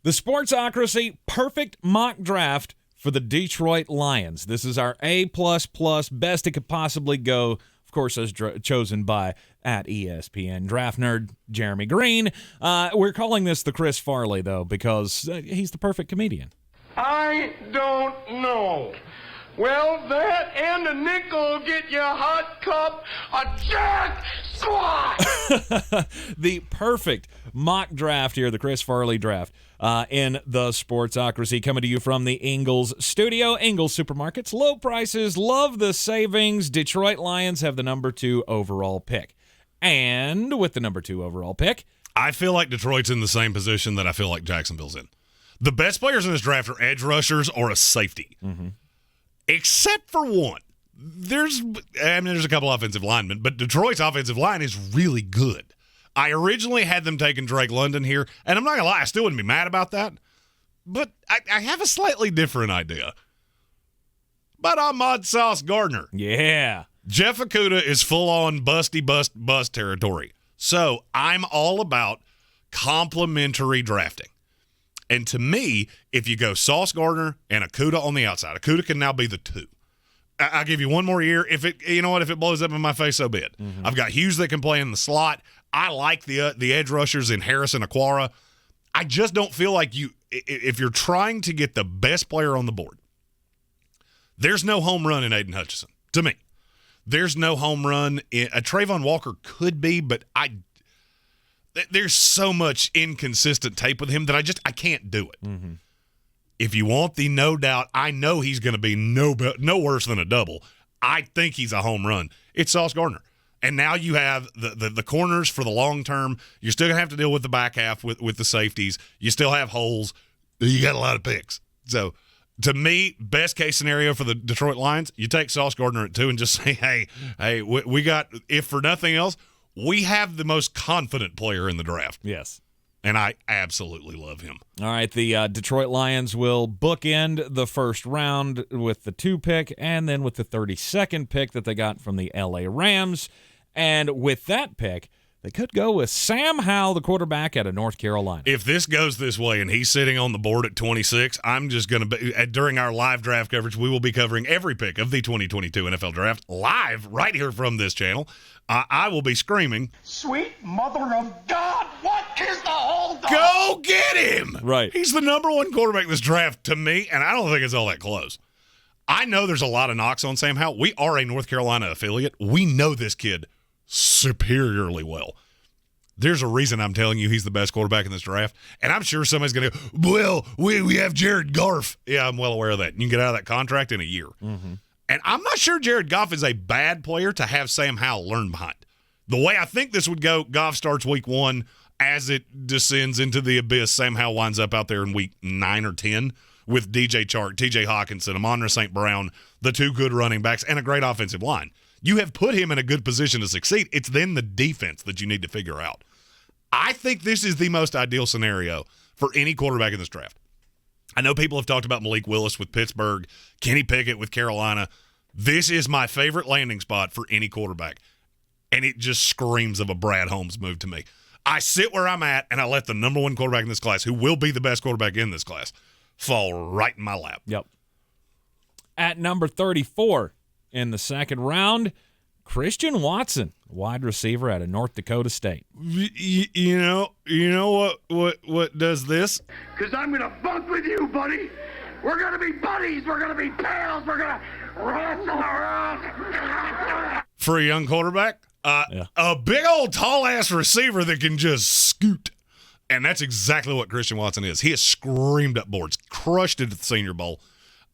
The Sportsocracy perfect mock draft for the Detroit Lions. This is our A++, best it could possibly go. Of course, as chosen by at ESPN draft nerd Jeremy Greene. We're calling this the Chris Farley, though, because he's the perfect comedian. I don't know. Well, that and a nickel get you a hot cup of Jack Squat. The perfect mock draft here, the Chris Farley draft, in the Sportsocracy, coming to you from the Ingles studio. Ingles Supermarkets, low prices, love the savings. Detroit Lions have the number 2 overall pick. And with the number 2 overall pick, I feel like Detroit's in the same position that I feel like Jacksonville's in. The best players in this draft are edge rushers or a safety. Mm-hmm. Except for one. There's a couple offensive linemen, but Detroit's offensive line is really good. I originally had them taking Drake London here, and I'm not going to lie, I still wouldn't be mad about that, but I have a slightly different idea. But Ahmad Sauce Gardner. Yeah. Jeff Okudah is full-on busty bust territory. So I'm all about complementary drafting. And to me, if you go Sauce Gardner and Okudah on the outside, Okudah can now be the 2. I'll give you one more year. If it blows up in my face, so be it. Mm-hmm. I've got Hughes that can play in the slot. I like the edge rushers in Harris and Aquara. I just don't feel like if you're trying to get the best player on the board, there's no home run in Aidan Hutchinson, to me. There's no home run. A Travon Walker could be, but there's so much inconsistent tape with him that I can't do it. Mm-hmm. If you want the no doubt, I know he's going to be no worse than a double. I think he's a home run. It's Sauce Gardner. And now you have the corners for the long term. You're still going to have to deal with the back half with the safeties. You still have holes. You got a lot of picks. So, to me, best case scenario for the Detroit Lions, you take Sauce Gardner at 2 and just say, hey, we got, if for nothing else, we have the most confident player in the draft. Yes. And I absolutely love him. All right, the Detroit Lions will bookend the first round with the 2 pick and then with the 32nd pick that they got from the LA Rams. And with that pick, they could go with Sam Howell, the quarterback out of North Carolina. If this goes this way and he's sitting on the board at 26, I'm just going to be – during our live draft coverage, we will be covering every pick of the 2022 NFL Draft live right here from this channel. I will be screaming, Sweet mother of God, what is the hold up? Go get him! Right. He's the number 1 quarterback in this draft to me, and I don't think it's all that close. I know there's a lot of knocks on Sam Howell. We are a North Carolina affiliate. We know this kid superiorly well. There's a reason I'm telling you he's the best quarterback in this draft, and I'm sure somebody's going to go, well, we have Jared Goff. Yeah, I'm well aware of that. You can get out of that contract in a year. Mm-hmm. And I'm not sure Jared Goff is a bad player to have Sam Howell learn behind. The way I think this would go, Goff starts week 1. As it descends into the abyss, Sam Howell winds up out there in week 9 or 10 with DJ Chark, TJ Hawkinson, amon-ra St. Brown, the 2 good running backs, and a great offensive line. You have put him in a good position to succeed. It's then the defense that you need to figure out. I think this is the most ideal scenario for any quarterback in this draft. I know people have talked about Malik Willis with Pittsburgh, Kenny Pickett with Carolina. This is my favorite landing spot for any quarterback, and it just screams of a Brad Holmes move to me. I sit where I'm at, and I let the number 1 quarterback in this class, who will be the best quarterback in this class, fall right in my lap. Yep. At number 34 in the second round, Christian Watson, wide receiver out of North Dakota State. You know what does this? Because I'm going to bunk with you, buddy. We're going to be buddies. We're going to be pals. We're going to wrestle around. For a young quarterback, a big old tall-ass receiver that can just scoot. And that's exactly what Christian Watson is. He has screamed up boards, crushed it at the Senior Bowl.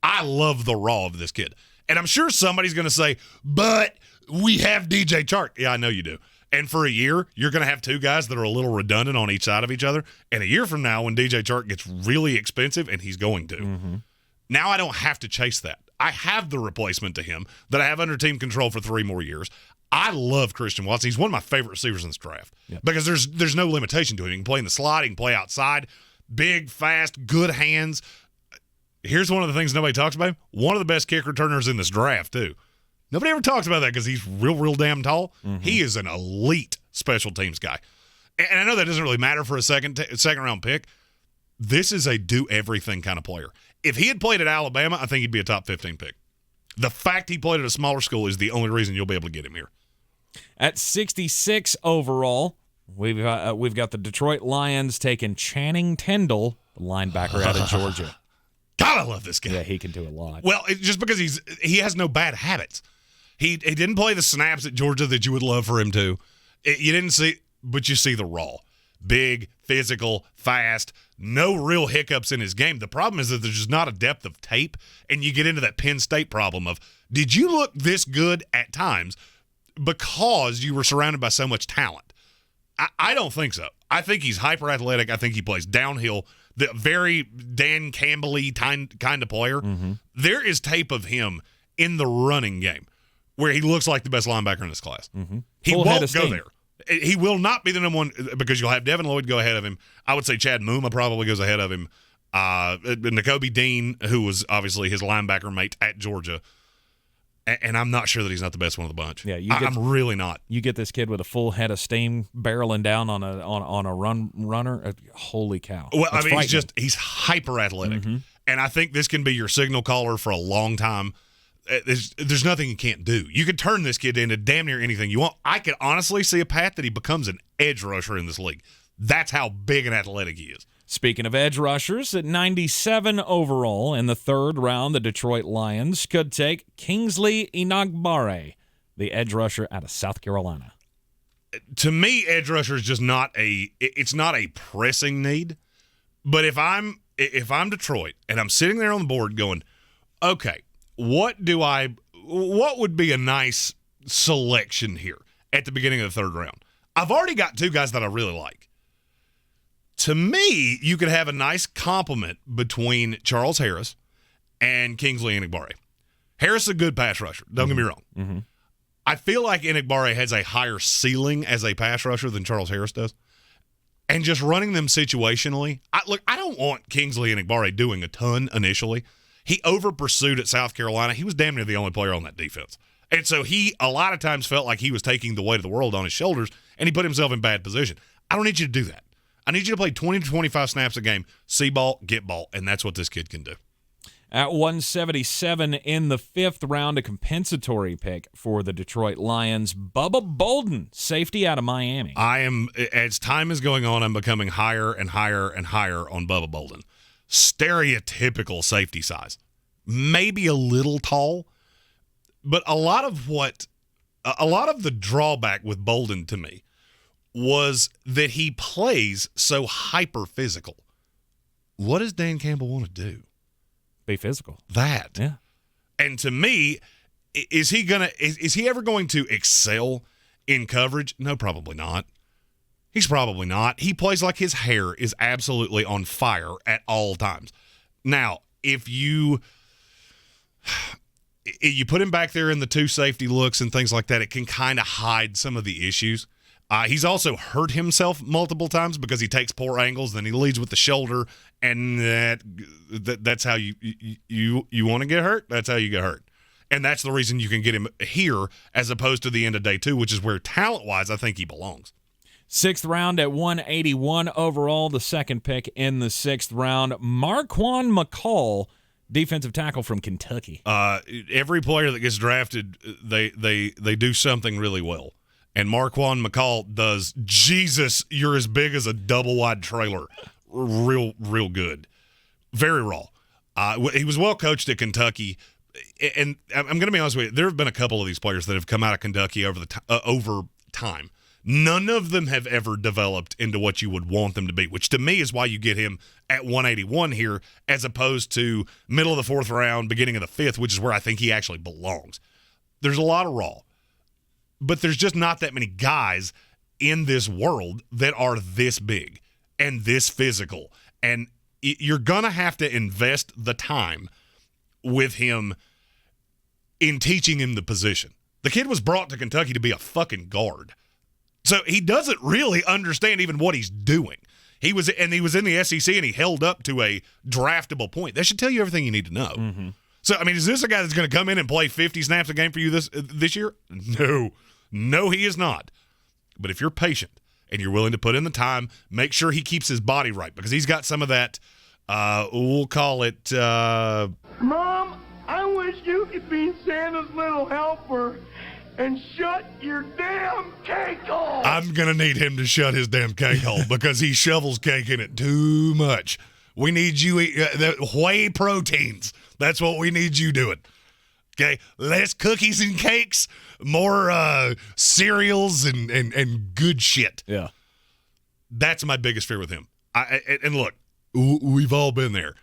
I love the raw of this kid. And I'm sure somebody's going to say, but we have DJ Chark. Yeah, I know you do. And for a year, you're going to have 2 guys that are a little redundant on each side of each other. And a year from now, when DJ Chark gets really expensive, and he's going to, now I don't have to chase that. I have the replacement to him that I have under team control for 3 more years. I love Christian Watson. He's one of my favorite receivers in this draft because there's no limitation to him. He can play in the slot. He can play outside. Big, fast, good hands. Here's one of the things nobody talks about him. One of the best kick returners in this draft, too. Nobody ever talks about that because he's real damn tall. Mm-hmm. He is an elite special teams guy. And I know that doesn't really matter for a second round pick, this is a do-everything kind of player. If he had played at Alabama, I think he'd be a top 15 pick. The fact he played at a smaller school is the only reason you'll be able to get him here. At 66 overall, we've got the Detroit Lions taking Channing Tindall, the linebacker out of Georgia. God, I love this guy. Yeah, he can do a lot. Well, just because he has no bad habits. He didn't play the snaps at Georgia that you would love for him to. You didn't see, but you see the raw. Big, physical, fast, no real hiccups in his game. The problem is that there's just not a depth of tape, and you get into that Penn State problem of, did you look this good at times because you were surrounded by so much talent? I don't think so. I think he's hyper athletic. I think he plays downhill. The very Dan Campbell-y kind of player. Mm-hmm. There is tape of him in the running game where he looks like the best linebacker in this class. Mm-hmm. He Full won't go there. He will not be the number one because you'll have Devin Lloyd go ahead of him. I would say Chad Muma probably goes ahead of him. N'Kobe Dean, who was obviously his linebacker mate at Georgia. And I'm not sure that he's not the best one of the bunch. Yeah, I'm really not. You get this kid with a full head of steam barreling down on a runner. Holy cow! Well, I mean, he's hyper athletic, and I think this can be your signal caller for a long time. There's nothing you can't do. You could turn this kid into damn near anything you want. I could honestly see a path that he becomes an edge rusher in this league. That's how big and athletic he is. Speaking of edge rushers, at 97 overall in the third round, the Detroit Lions could take Kingsley Igbari, the edge rusher out of South Carolina. To me, edge rusher is just not a pressing need. But if I'm Detroit and I'm sitting there on the board going, okay, what would be a nice selection here at the beginning of the third round? I've already got two guys that I really like. To me, you could have a nice complement between Charles Harris and Kingsley Igbari. Harris is a good pass rusher. Don't get me wrong. Mm-hmm. I feel like Igbari has a higher ceiling as a pass rusher than Charles Harris does. And just running them situationally, I don't want Kingsley Igbari doing a ton initially. He over-pursued at South Carolina. He was damn near the only player on that defense. And so he, a lot of times, felt like he was taking the weight of the world on his shoulders, and he put himself in bad position. I don't need you to do that. I need you to play 20 to 25 snaps a game, see ball, get ball, and that's what this kid can do. At 177 in the fifth round, a compensatory pick for the Detroit Lions, Bubba Bolden, safety out of Miami. As time is going on, I'm becoming higher and higher and higher on Bubba Bolden. Stereotypical safety size. Maybe a little tall, but a lot of the drawback with Bolden to me was that he plays so hyper physical. What does Dan Campbell want to do? Be physical. That. Yeah. And to me, is he ever going to excel in coverage? No, probably not. He's probably not. He plays like his hair is absolutely on fire at all times. Now, if you put him back there in the two safety looks and things like that, it can kind of hide some of the issues. He's also hurt himself multiple times because he takes poor angles, then he leads with the shoulder, and that's how you want to get hurt. That's how you get hurt, and that's the reason you can get him here as opposed to the end of day two, which is where talent-wise I think he belongs. Sixth round at 181 overall, the second pick in the sixth round, Markjuan McCall, defensive tackle from Kentucky. Every player that gets drafted, they do something really well. And Markjuan McCall does, Jesus, you're as big as a double-wide trailer. Real good. Very raw. He was well coached at Kentucky. And I'm going to be honest with you, there have been a couple of these players that have come out of Kentucky over time. None of them have ever developed into what you would want them to be, which to me is why you get him at 181 here as opposed to middle of the fourth round, beginning of the fifth, which is where I think he actually belongs. There's a lot of raw. But there's just not that many guys in this world that are this big and this physical. And you're going to have to invest the time with him in teaching him the position. The kid was brought to Kentucky to be a fucking guard. So he doesn't really understand even what he's doing. He was in the SEC and he held up to a draftable point. That should tell you everything you need to know. Mm-hmm. So, I mean, is this a guy that's going to come in and play 50 snaps a game for you this year? No, he is not. But if you're patient and you're willing to put in the time, make sure he keeps his body right, because he's got some of that, we'll call it... Mom, I wish you could be Santa's little helper and shut your damn cake hole. I'm going to need him to shut his damn cake hole because he shovels cake in it too much. We need you whey proteins. That's what we need you doing. Okay, less cookies and cakes, more cereals and good shit. Yeah. That's my biggest fear with him. And look, we've all been there.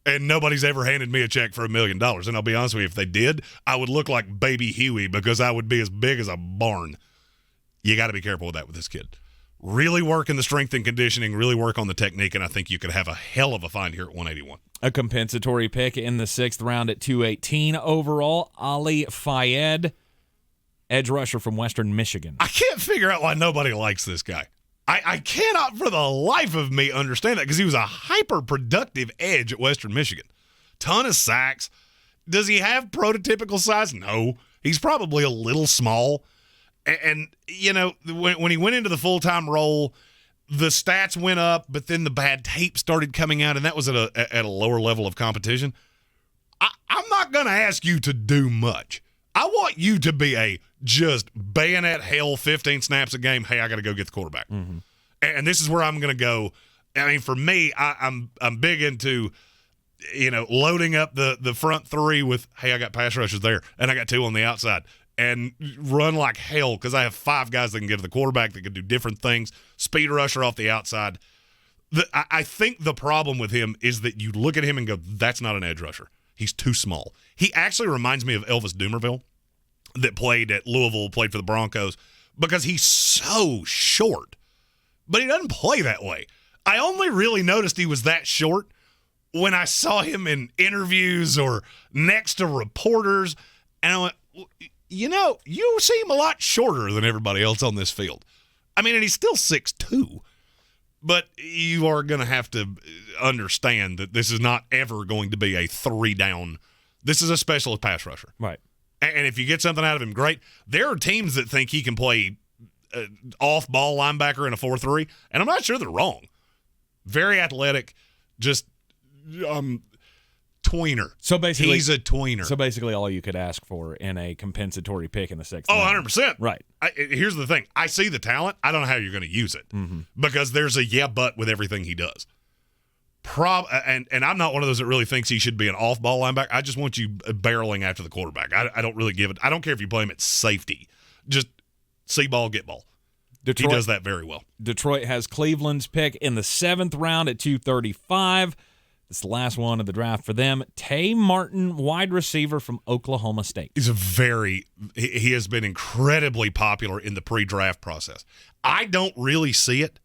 And nobody's ever handed me a check for $1 million. And I'll be honest with you, if they did, I would look like Baby Huey because I would be as big as a barn. You got to be careful with that with this kid. Really work in the strength and conditioning, really work on the technique, and I think you could have a hell of a find here at 181. A compensatory pick in the 6th round at 218 overall, Ali Fayed, edge rusher from Western Michigan. I can't figure out why nobody likes this guy. I cannot for the life of me understand that because he was a hyper-productive edge at Western Michigan. Ton of sacks. Does he have prototypical size? No. He's probably a little small. And you know, when he went into the full-time role, the stats went up, but then the bad tape started coming out, and that was at a lower level of competition. I'm not going to ask you to do much. I want you to be a just bayonet hell 15 snaps a game. Hey, I got to go get the quarterback. Mm-hmm. And this is where I'm going to go. I mean, for me, I'm big into, you know, loading up the front three with, hey, I got pass rushers there, and I got 2 on the outside. And run like hell because I have 5 guys that can get to the quarterback that can do different things. Speed rusher off the outside. I think the problem with him is that you look at him and go, that's not an edge rusher. He's too small. He actually reminds me of Elvis Dumervil that played at Louisville, played for the Broncos, because he's so short. But he doesn't play that way. I only really noticed he was that short when I saw him in interviews or next to reporters. And I went, you know, you seem a lot shorter than everybody else on this field. I mean, and he's still 6'2", but you are going to have to understand that this is not ever going to be a 3-down. This is a specialist pass rusher. Right. And if you get something out of him, great. There are teams that think he can play off-ball linebacker in a 4-3, and I'm not sure they're wrong. Very athletic, just tweener. So basically, he's a tweener. So basically, all you could ask for in a compensatory pick in the 6th. Oh, 100%. Right. Here's the thing. I see the talent. I don't know how you're going to use it because there's a but with everything he does. And I'm not one of those that really thinks he should be an off-ball linebacker. I just want you barreling after the quarterback. I don't really give it. I don't care if you play him at safety. Just see ball, get ball. Detroit, he does that very well. Detroit has Cleveland's pick in the 7th round at 235. It's the last one of the draft for them. Tay Martin, wide receiver from Oklahoma State. He has been incredibly popular in the pre-draft process. I don't really see it.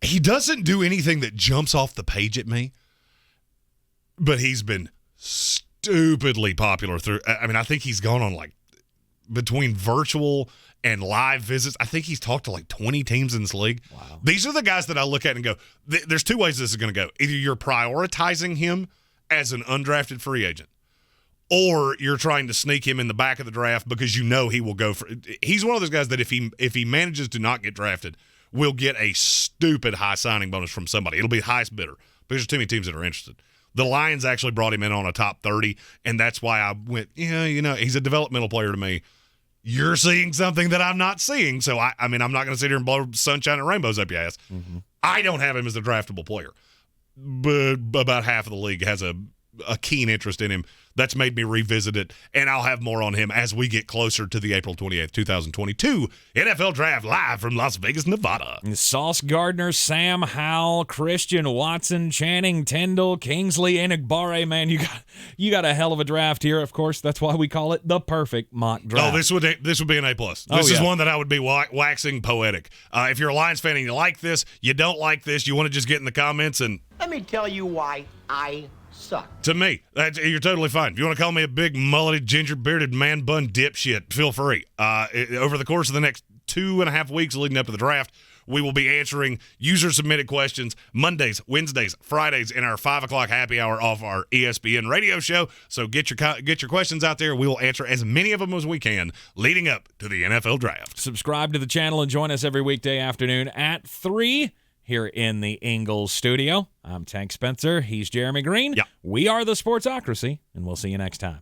He doesn't do anything that jumps off the page at me, but he's been stupidly popular through. I mean, I think he's gone on like between virtual and live visits. I think he's talked to like 20 teams in this league. Wow. These are the guys that I look at and go, there's 2 ways this is going to go. Either you're prioritizing him as an undrafted free agent, or you're trying to sneak him in the back of the draft because you know he will go for. He's one of those guys that if he manages to not get drafted, will get a stupid high signing bonus from somebody. It'll be the highest bidder because there's too many teams that are interested. The Lions actually brought him in on a top 30, and that's why I went, he's a developmental player to me. You're seeing something that I'm not seeing, so I mean, I'm not going to sit here and blow sunshine and rainbows up your ass. Mm-hmm. I don't have him as a draftable player, but about half of the league has a keen interest in him. That's made me revisit it, and I'll have more on him as we get closer to the April 28th, 2022 NFL Draft live from Las Vegas, Nevada. Sauce Gardner, Sam Howell, Christian Watson, Channing Tindall, Kingsley Igbari. Man, you got a hell of a draft here. Of course, that's why we call it the perfect mock draft. Oh, this would be an A+. This is one that I would be waxing poetic. If you're a Lions fan and you like this, you don't like this, you want to just get in the comments and let me tell you why I suck. To me, you're totally fine. If you want to call me a big, mulleted, ginger-bearded, man-bun dipshit, feel free. Over the course of the next 2.5 weeks leading up to the draft, We will be answering user-submitted questions Mondays, Wednesdays, Fridays in our 5 o'clock happy hour off our ESPN radio show. So get your questions out there. We will answer as many of them as we can leading up to the NFL Draft. Subscribe to the channel and join us every weekday afternoon at 3 here in the Ingalls studio. I'm Tank Spencer. He's Jeremy Greene. Yep. We are the Sportsocracy, and we'll see you next time.